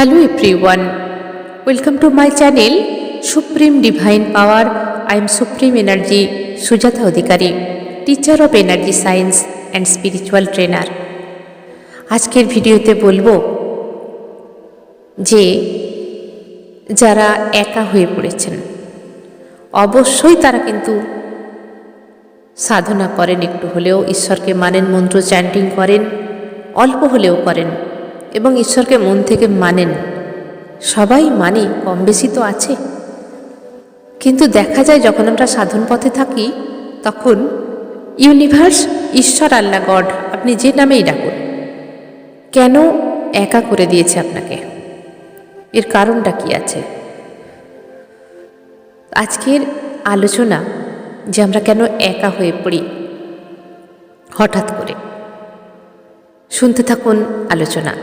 Hello everyone, welcome to my channel Supreme Divine Power. I am Supreme Energy Sujata Adhikari, teacher of Energy Science and Spiritual Trainer. আজকের ভিডিওতে বলবো যে যারা একা হয়ে পড়েছেন অবশ্যই তারা কিন্তু সাধনা করেন, একটু হলেও ঈশ্বরকে মানেন, মন্ত্র চ্যান্টিং করেন, অল্প হলেও করেন এবং ঈশ্বরকে মন থেকে মানেন। সবাই মানি, কম বেশি তো আছে, কিন্তু দেখা যায় যখন আমরা সাধন পথে থাকি তখন ইউনিভার্স, ঈশ্বর, আল্লাহ, গড, আপনি যে নামেই ডাকুন, কেন একা করে দিয়েছে আপনাকে? এর কারণটা কি আছে? আজকের আলোচনা যে আমরা কেন একা হয়ে পড়ি হঠাৎ করে। শুনতে থাকুন আলোচনা।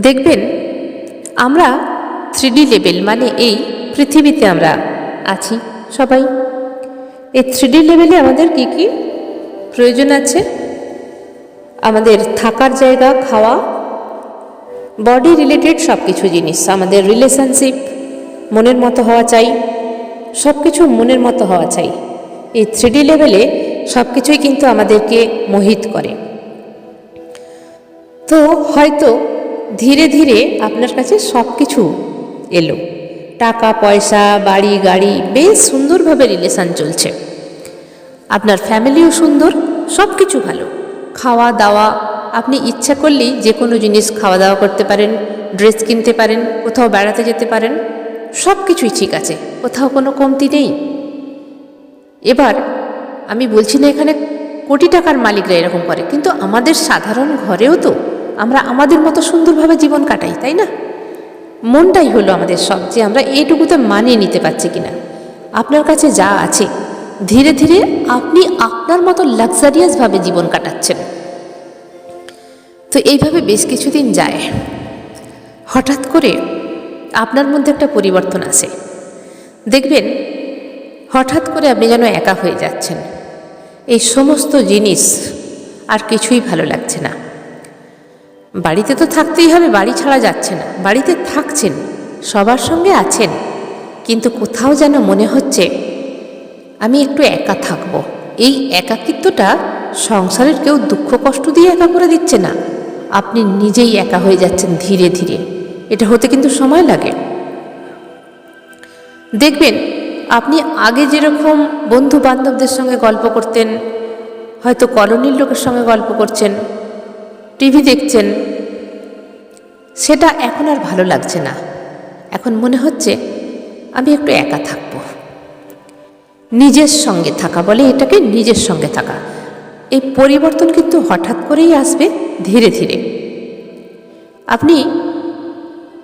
দেখবেন আমরা 3D লেভেল, মানে এই পৃথিবীতে আমরা আছি সবাই। এই 3D লেভেলে আমাদের কি কি প্রয়োজন আছে? আমাদের থাকার জায়গা, খাওয়া, বডি রিলেটেড সব কিছু জিনিস, আমাদের রিলেশনশিপ মনের মতো হওয়া চাই, সব কিছু মনের মতো হওয়া চাই। এই 3D লেভেলে সব কিছুই কিন্তু আমাদেরকে মোহিত করে। তো হয়তো ধীরে ধীরে আপনার কাছে সব কিছু এলো, টাকা পয়সা, বাড়ি গাড়ি, বেশ সুন্দরভাবে রিলেশন চলছে, আপনার ফ্যামিলিও সুন্দর, সব কিছু ভালো, খাওয়া দাওয়া, আপনি ইচ্ছা করলেই যে কোনো জিনিস খাওয়া দাওয়া করতে পারেন, ড্রেস কিনতে পারেন, কোথাও বেড়াতে যেতে পারেন, সব কিছুই ঠিক আছে, কোথাও কোনো কমতি নেই। এবার আমি বলছি না এখানে কোটি টাকার মালিকরা এরকম করে, কিন্তু আমাদের সাধারণ ঘরেও তো আমরা আমাদের মতো সুন্দরভাবে জীবন কাটাই, তাই না? মনটাই হলো আমাদের সব, যে আমরা এইটুকুতে মানিয়ে নিতে পারছি কিনা। আপনার কাছে যা আছে ধীরে ধীরে আপনি আপনার মতো লাক্সারিয়াসভাবে জীবন কাটাচ্ছেন। তো এইভাবে বেশ কিছুদিন যায়, হঠাৎ করে আপনার মধ্যে একটা পরিবর্তন আসে। দেখবেন হঠাৎ করে আপনি যেন একা হয়ে যাচ্ছেন। এই সমস্ত জিনিস আর কিছুই ভালো লাগছে না। বাড়িতে তো থাকতেই হবে, বাড়ি ছাড়া যাচ্ছে না, বাড়িতে থাকছেন, সবার সঙ্গে আছেন, কিন্তু কোথাও যেন মনে হচ্ছে আমি একটু একা থাকবো। এই একাকিত্বটা সংসারের কেউ দুঃখ কষ্ট দিয়ে একা করে দিচ্ছে না, আপনি নিজেই একা হয়ে যাচ্ছেন ধীরে ধীরে। এটা হতে কিন্তু সময় লাগে। দেখবেন আপনি আগে যেরকম বন্ধু বান্ধবদের সঙ্গে গল্প করতেন, হয়তো কলোনির লোকের সঙ্গে গল্প করছেন, টিভি দেখছেন, সেটা এখন আর ভালো লাগছে না। এখন মনে হচ্ছে আমি একটু একা থাকবো। নিজের সঙ্গে থাকা বলে এটাকে, নিজের সঙ্গে থাকা। এই পরিবর্তন কিন্তু হঠাৎ করেই আসবে, ধীরে ধীরে। আপনি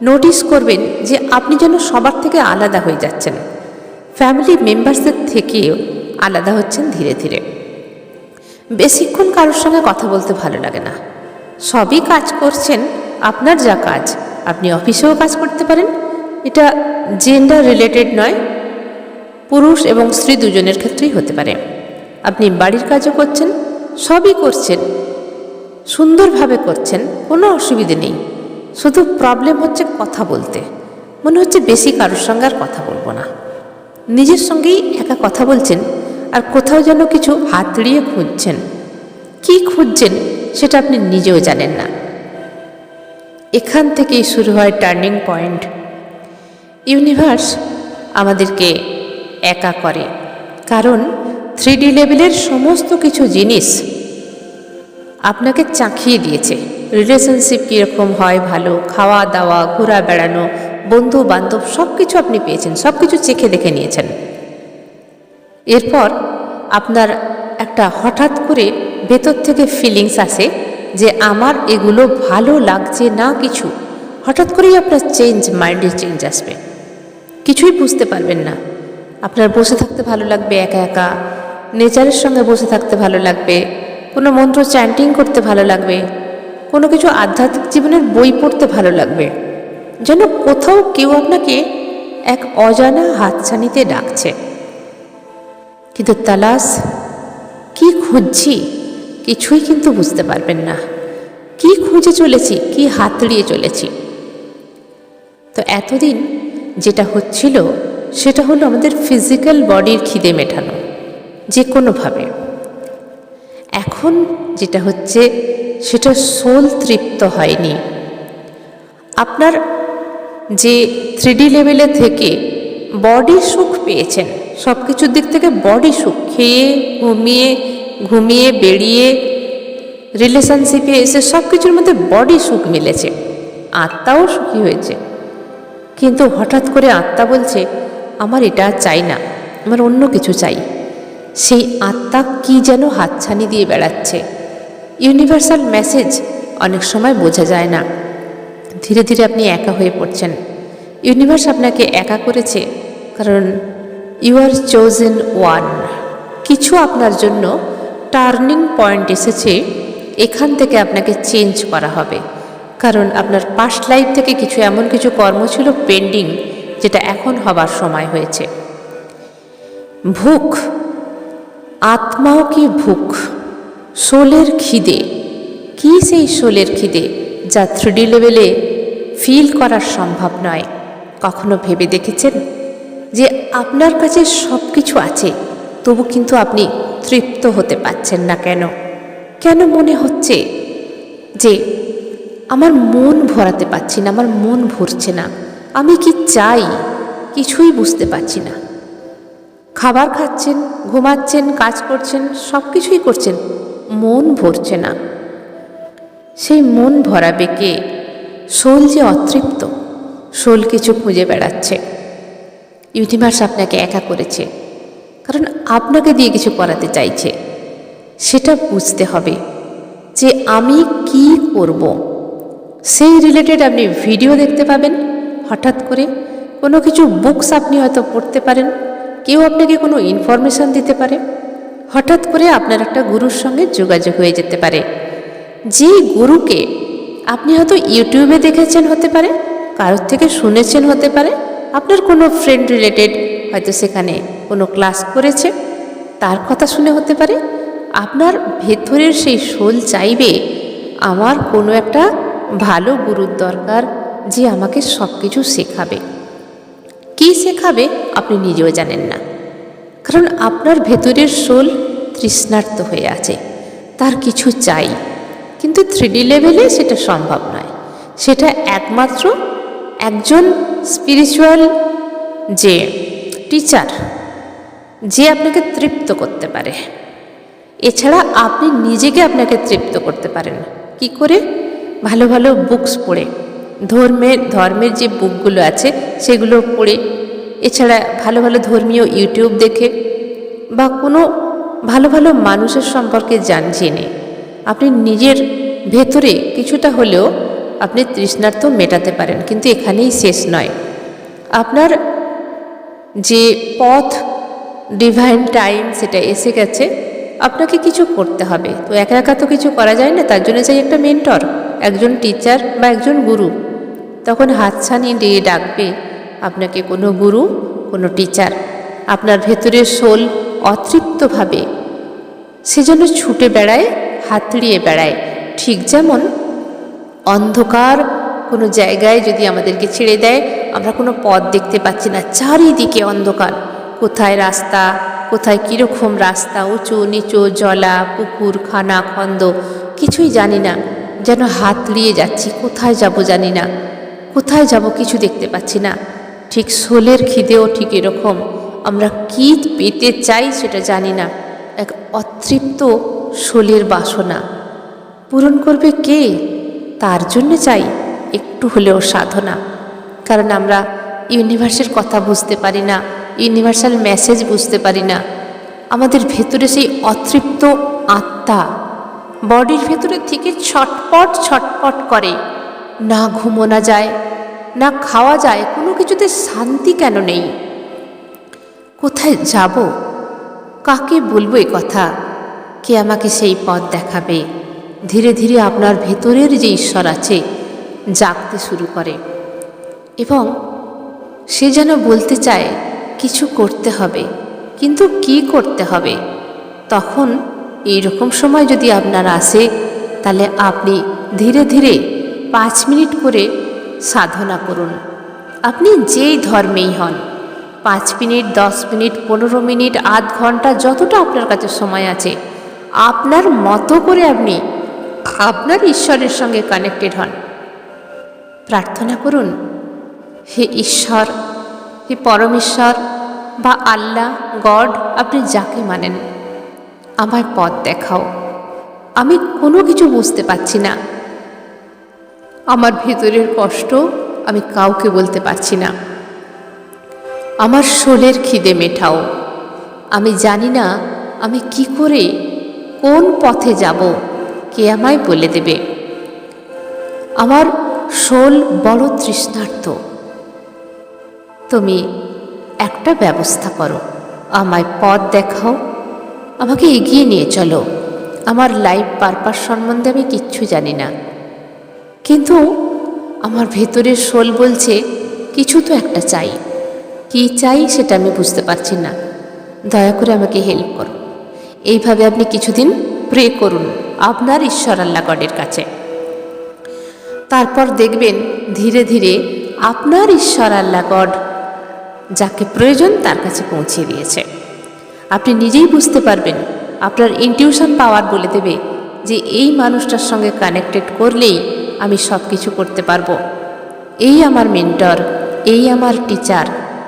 নোটিস করবেন যে আপনি যেন সবার থেকে আলাদা হয়ে যাচ্ছেন, ফ্যামিলি মেম্বার্সদের থেকেও আলাদা হচ্ছেন ধীরে ধীরে। বেশিক্ষণ কারোর সঙ্গে কথা বলতে ভালো লাগে না। সবই কাজ করছেন, আপনার যা কাজ, আপনি অফিসেও কাজ করতে পারেন, এটা জেন্ডার রিলেটেড নয়, পুরুষ এবং স্ত্রী দুজনের ক্ষেত্রেই হতে পারে। আপনি বাড়ির কাজও করছেন, সবই করছেন, সুন্দরভাবে করছেন, কোনো অসুবিধে নেই। শুধু প্রবলেম হচ্ছে কথা বলতে, মনে হচ্ছে বেশি কারোর সঙ্গে আর কথা বলবো না, নিজের সঙ্গেই একা কথা বলছেন, আর কোথাও যেন কিছু হাতড়িয়ে খুঁজছেন। কি খুঁজছেন সেটা আপনি নিজেও জানেন না। এখান থেকেই শুরু হয় টার্নিং পয়েন্ট। ইউনিভার্স আমাদেরকে একা করে, কারণ 3D লেভেলের সমস্ত কিছু জিনিস আপনাকে চাখিয়ে দিয়েছে। রিলেশনশিপ কীরকম হয়, ভালো, খাওয়া দাওয়া, ঘোরা বেড়ানো, বন্ধু বান্ধব, সব কিছু আপনি পেয়েছেন, সব কিছু চেখে দেখে নিয়েছেন। এরপর আপনার একটা হঠাৎ করে ভেতর থেকে ফিলিংস আসে যে আমার এগুলো ভালো লাগছে না কিছু। হঠাৎ করেই আপনার মাইন্ডে চেঞ্জ আসবে, কিছুই বুঝতে পারবেন না। আপনার বসে থাকতে ভালো লাগবে, একা একা নেচারের সঙ্গে বসে থাকতে ভালো লাগবে, কোনো মন্ত্র চ্যান্টিং করতে ভালো লাগবে, কোনো কিছু আধ্যাত্মিক জীবনের বই পড়তে ভালো লাগবে, যেন কোথাও কেউ আপনাকে এক অজানা হাতছানিতে ডাকছে। কিন্তু তালাশ, কি খুঁজছি কিছুই কিন্তু বুঝতে পারবেন না। কি খুঁজে চলেছি, কি হাতড়িয়ে চলেছি। তো এতদিন যেটা হচ্ছিল সেটা হলো আমাদের ফিজিক্যাল বডির খিদে মেটানো যে কোনোভাবে। এখন যেটা হচ্ছে সেটা সোল তৃপ্ত হয়নি। আপনার যে 3D লেভেলে থেকে বডি সুখ পেয়েছেন, সব কিছুর দিক থেকে বডি সুখ, খেয়ে ঘুমিয়ে বেরিয়ে রিলেশনশিপে এসে সব কিছুর মধ্যে বডি সুখ মিলেছে, আত্মাও সুখী হয়েছে। কিন্তু হঠাৎ করে আত্মা বলছে আমার এটা চাই না, আমার অন্য কিছু চাই। সেই আত্মা কি যেন হাতছানি দিয়ে বেড়াচ্ছে। ইউনিভার্সাল মেসেজ অনেক সময় বোঝা যায় না। ধীরে ধীরে আপনি একা হয়ে পড়ছেন। ইউনিভার্স আপনাকে একা করেছে কারণ ইউ আর চোজেন ওয়ান। কিছু আপনার জন্য টার্নিং পয়েন্ট এসেছে, এখান থেকে আপনাকে চেঞ্জ করা হবে। কারণ আপনার পাস্ট লাইফ থেকে কিছু এমন কিছু কর্ম ছিল পেন্ডিং, যেটা এখন হবার সময় হয়েছে। ভুখ, আত্মাও কি ভুখ, সোলের খিদে। কি সেই সোলের খিদে যা 3D লেভেলে ফিল করা সম্ভব নয়? কখনো ভেবে দেখেছেন যে আপনার কাছে সব কিছু আছে, তবু কিন্তু আপনি তৃপ্ত হতে পারছেন না? কেন কেন মনে হচ্ছে যে আমার মন ভরাতে পারছি না, আমার মন ভরছে না, আমি কি চাই কিছুই বুঝতে পারছি না। খাবার খাচ্ছেন, ঘুমাচ্ছেন, কাজ করছেন, সব কিছুই করছেন, মন ভরছে না। সেই মন ভরাবে কে? সোল যে অতৃপ্ত, সোল কিছু খুঁজে বেড়াচ্ছে। ইউনিভার্স আপনাকে একা করেছে কারণ আপনাকে দিয়ে কিছু করাতে চাইছে। সেটা বুঝতে হবে যে আমি কি করব। সেই রিলেটেড আপনি ভিডিও দেখতে পাবেন, হঠাৎ করে কোনো কিছু বুকস আপনি হয়তো পড়তে পারেন, কেউ আপনাকে কোনো ইনফরমেশান দিতে পারে, হঠাৎ করে আপনার একটা গুরুর সঙ্গে যোগাযোগ হয়ে যেতে পারে। যে গুরুকে আপনি হয়তো ইউটিউবে দেখেছেন হতে পারে, কারোর থেকে শুনেছেন হতে পারে, আপনার কোনো ফ্রেন্ড রিলেটেড হয়তো সেখানে কোনো ক্লাস করেছে, তার কথা শুনে হতে পারে। আপনার ভেতরের সেই সোল চাইবে আমার কোনো একটা ভালো গুরুর দরকার, যে আমাকে সব কিছু শেখাবে। কী শেখাবে আপনি নিজেও জানেন না, কারণ আপনার ভেতরের সোল তৃষ্ণার্ত হয়ে আছে, তার কিছু চাই। কিন্তু 3D লেভেলে সেটা সম্ভব নয়। সেটা একমাত্র একজন স্পিরিচুয়াল যে টিচার, যে আপনাকে তৃপ্ত করতে পারে। এছাড়া আপনি নিজেকে আপনাকে তৃপ্ত করতে পারেন কি করে? ভালো ভালো বুকস পড়ে, ধর্মের যে বুকগুলো আছে সেগুলো পড়ে, এছাড়া ভালো ভালো ধর্মীয় ইউটিউব দেখে, বা কোনো ভালো ভালো মানুষের সম্পর্কে জেনে আপনি নিজের ভেতরে কিছুটা হলেও আপনি তৃষ্ণার্ত মেটাতে পারেন। কিন্তু এখানেই শেষ নয়। আপনার যে পথ, ডিভাইন টাইম, সেটা এসে গেছে। আপনাকে কিছু করতে হবে। তো একা একা তো কিছু করা যায় না, তার জন্য চাই একটা মেন্টর, একজন টিচার বা একজন গুরু। তখন হাতছানি দিয়ে ডাকবে আপনাকে কোনো গুরু, কোনো টিচার। আপনার ভেতরের সোল অতৃপ্তভাবে সে যেন ছুটে বেড়ায়, হাতড়িয়ে বেড়ায়। ঠিক যেমন অন্ধকার কোনো জায়গায় যদি আমাদেরকে ছেড়ে দেয়, আমরা কোনো পথ দেখতে পাচ্ছি না, চারিদিকে অন্ধকার। কোথায় রাস্তা, কোথায় কীরকম রাস্তা, উঁচু নিচু, জলা, পুকুর, খানা খন্দ, কিছুই জানি না, যেন হাতড়িয়ে যাচ্ছি। কোথায় যাব জানি না, কোথায় যাব কিছু দেখতে পাচ্ছি না। ঠিক সোলের খিদেও ঠিক এরকম, আমরা কী পেতে চাই সেটা জানি না। এক অতৃপ্ত সোলের বাসনা পূরণ করবে কে? তার জন্য চাই একটু হলেও সাধনা। কারণ আমরা ইউনিভার্সের কথা বুঝতে পারি না, ইউনিভার্সাল মেসেজ বুঝতে পারি না। আমাদের ভেতরে সেই অতৃপ্ত আত্মা বডির ভেতরে থেকে ছটপট ছটপট করে। না ঘুমোনো যায়, না খাওয়া যায়, কোনো কিছুতে শান্তি কেন নেই? কোথায় যাব? কাকে বলবো এই কথা? কে আমাকে সেই পথ দেখাবে? ধীরে ধীরে আপনার ভেতরের যে ঈশ্বর আছে জাগতে শুরু করে, এবং সে যেন বলতে চায় কিছু করতে হবে। কিন্তু কি করতে হবে? তখন এইরকম সময় যদি আপনার আসে, তাহলে আপনি ধীরে ধীরে 5 মিনিট করে সাধনা করুন। আপনি যেই ধর্মেই হন, 5 মিনিট, 10 মিনিট, 15 মিনিট, আধ ঘন্টা, যতটা আপনার কাছে সময় আছে, আপনার মতো করে আপনি আপনার ঈশ্বরের সঙ্গে কানেক্টেড হন। প্রার্থনা করুন, হে ঈশ্বর, হে পরমেশ্বর বা আল্লাহ, গড, আপনি যাকে মানেন, আমায় পথ দেখাও। আমি কোনো কিছু বুঝতে পারছি না, আমার ভেতরের কষ্ট আমি কাউকে বলতে পারছি না, আমার শোলের খিদে মেটাও। আমি জানি না আমি কি করে, কোন পথে যাব, কে আমায় বলে দেবে। আমার শোল বড় তৃষ্ণার্ত, তুমি একটা ব্যবস্থা করো, আমায় পথ দেখাও, আমাকে এগিয়ে নিয়ে চলো। আমার লাইফ পারপাস সম্বন্ধে আমি কিচ্ছু জানি না, কিন্তু আমার ভেতরের শোল বলছে কিছু তো একটা চাই। কি চাই সেটা আমি বুঝতে পারছি না, দয়া করে আমাকে হেল্প করো। এইভাবে আপনি কিছুদিন প্রে করুন আপনার ঈশ্বর আল্লাহ গডের কাছে। তারপর দেখবেন ধীরে ধীরে আপনার ঈশ্বর আল্লাহ গড যাকে প্রয়োজন তার কাছে পৌঁছে দিয়েছে। আপনি নিজেই বুঝতে পারবেন, আপনার ইনটিউশন পাওয়ার বলে দেবে যে এই মানুষটার সঙ্গে কানেক্টেড করলেই আমি সব কিছু করতে পারবো। এই আমার মেন্টর, এই আমার টিচার,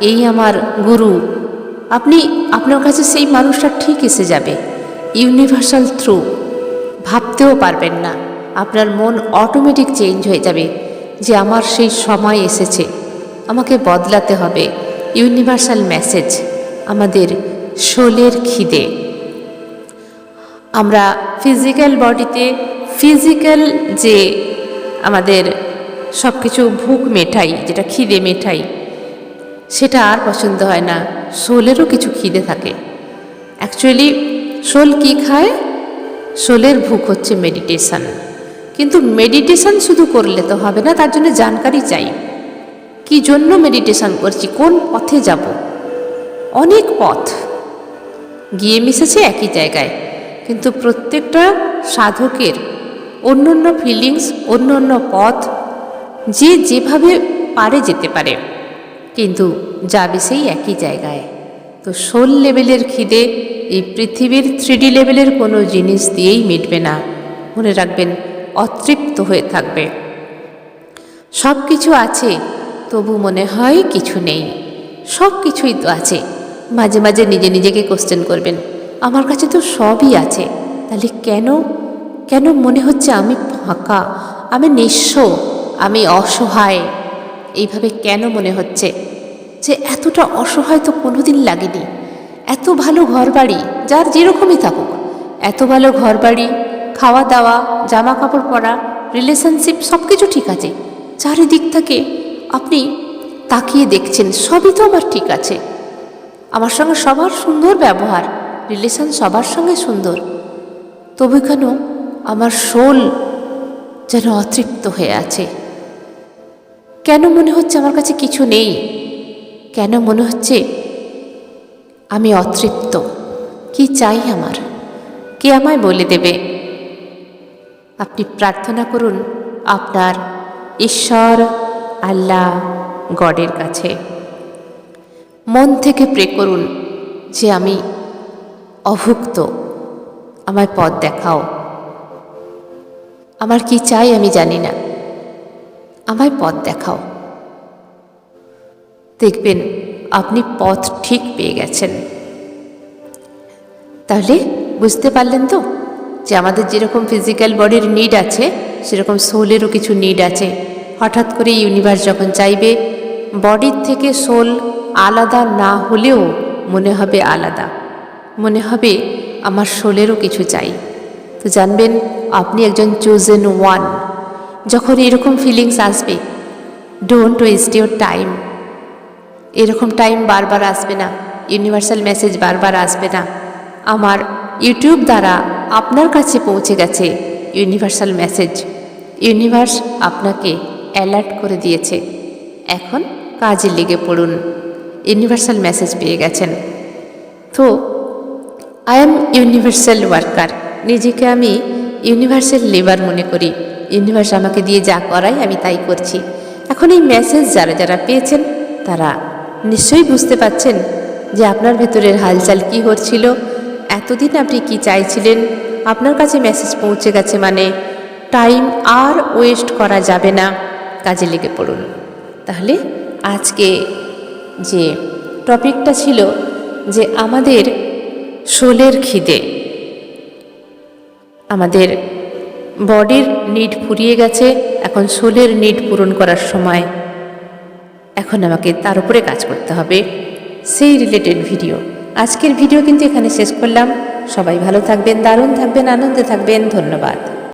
এই আমার গুরু। আপনি আপনার কাছে সেই মানুষটা ঠিক এসে যাবে ইউনিভার্সাল থ্রু, ভাবতেও পারবেন না। আপনার মন অটোমেটিক চেঞ্জ হয়ে যাবে যে আমার সেই সময় এসেছে, আমাকে বদলাতে হবে। ইউনিভার্সাল মেসেজ, আমাদের শোলের খিদে। আমরা ফিজিক্যাল বডিতে ফিজিক্যাল যে আমাদের সব কিছু ভুখ মেটাই, যেটা খিদে মেটাই, সেটা আর পছন্দ হয় না। শোলেরও কিছু খিদে থাকে। অ্যাকচুয়ালি শোল কি খায়? শোলের ভুখ হচ্ছে মেডিটেশন। কিন্তু মেডিটেশন শুধু করলে তো হবে না, তার জন্য জানকারি চাই। কি জন্য মেডিটেশন করছি, কোন পথে যাব? অনেক পথ গিয়ে মিশেছে একই জায়গায়, কিন্তু প্রত্যেকটা সাধকের অন্য অন্য ফিলিংস, অন্য অন্য পথ, যে যেভাবে পারে যেতে পারে, কিন্তু যাবে সেই একই জায়গায়। তো সোল লেভেলের খিদে এই পৃথিবীর 3D লেভেলের কোনো জিনিস দিয়েই মিটবে না। মনে রাখবেন, অতৃপ্ত হয়ে থাকবে। সব কিছু আছে, তবু মনে হয় কিছু নেই। সব কিছুই তো আছে। মাঝে মাঝে নিজে নিজেকে কোশ্চেন করবেন, আমার কাছে তো সবই আছে, তাহলে কেন কেন মনে হচ্ছে আমি ফাঁকা, আমি নিঃস্ব, আমি অসহায়? এইভাবে কেন মনে হচ্ছে? যে এতটা অসহায় তো কোনোদিন লাগেনি। এত ভালো ঘরবাড়ি, যার যেরকমই থাকুক, এত ভালো ঘরবাড়ি, খাওয়া দাওয়া, জামা কাপড় পরা, রিলেশনশিপ, সব কিছু ঠিক আছে। চারিদিক থেকে আপনি তাকিয়ে দেখছেন, সবই তো আমার ঠিক আছে। আমার সঙ্গে সবার সুন্দর ব্যবহার, রিলেশন সবার সঙ্গে সুন্দর, তবু কেন আমার সোল যেন অতৃপ্ত হয়ে আছে? কেন মনে হচ্ছে আমার কাছে কিছু নেই? কেন মনে হচ্ছে আমি অতৃপ্ত? কি চাই আমার? কে আমায় বলে দেবে? আপনি প্রার্থনা করুন আপনার ঈশ্বর আল্লাহ গডের কাছে। মন থেকে প্রে করুন যে আমি অভুক্ত, আমায় পথ দেখাও। আমার কি চাই আমি জানি না, আমায় পথ দেখাও। দেখবেন আপনি পথ ঠিক পেয়ে গেছেন। তাহলে বুঝতে পারলেন তো যে আমাদের যেরকম ফিজিক্যাল বডির নিড আছে, সেরকম সোলেরও কিছু নিড আছে। হঠাৎ করে ইউনিভার্স যখন চাইবে, বডির থেকে সোল আলাদা না হলেও মনে হবে আলাদা, মনে হবে আমার সোলেরও কিছু চাই। তো জানবেন আপনি একজন চোজেন ওয়ান। যখন এরকম ফিলিংস আসবে, ডোন্ট ওয়েস্ট ইউর টাইম। এরকম টাইম বারবার আসবে না, ইউনিভার্সাল মেসেজ বারবার আসবে না। আমার ইউটিউব দ্বারা আপনার কাছে পৌঁছে গেছে ইউনিভার্সাল মেসেজ। ইউনিভার্স আপনাকে অ্যালার্ট করে দিয়েছে, এখন কাজে লেগে পড়ুন। ইউনিভার্সাল মেসেজ পেয়ে গেছেন। তো আই এম ইউনিভার্সাল ওয়ার্কার। নিজেকে আমি ইউনিভার্সাল লেবার মনে করি। ইউনিভার্স আমাকে দিয়ে যা করায় আমি তাই করছি। এখন এই মেসেজ যারা যারা পেয়েছেন তারা নিশ্চয়ই বুঝতে পারছেন যে আপনার ভেতরের হালচাল কী হচ্ছিল, এতদিন আপনি কি চাইছিলেন। আপনার কাছে মেসেজ পৌঁছে গেছে মানে টাইম আর ওয়েস্ট করা যাবে না, কাজে লেগে পড়ুন। তাহলে আজকে যে টপিকটা ছিল যে আমাদের সোলের খিদে, আমাদের বডির নিড ফুরিয়ে গেছে, এখন সোলের নিড পূরণ করার সময়, এখন আমাকে তার উপরে কাজ করতে হবে, সেই রিলেটেড ভিডিও। আজকের ভিডিও কিন্তু এখানে শেষ করলাম। সবাই ভালো থাকবেন, দারুণ থাকবেন, আনন্দে থাকবেন। ধন্যবাদ।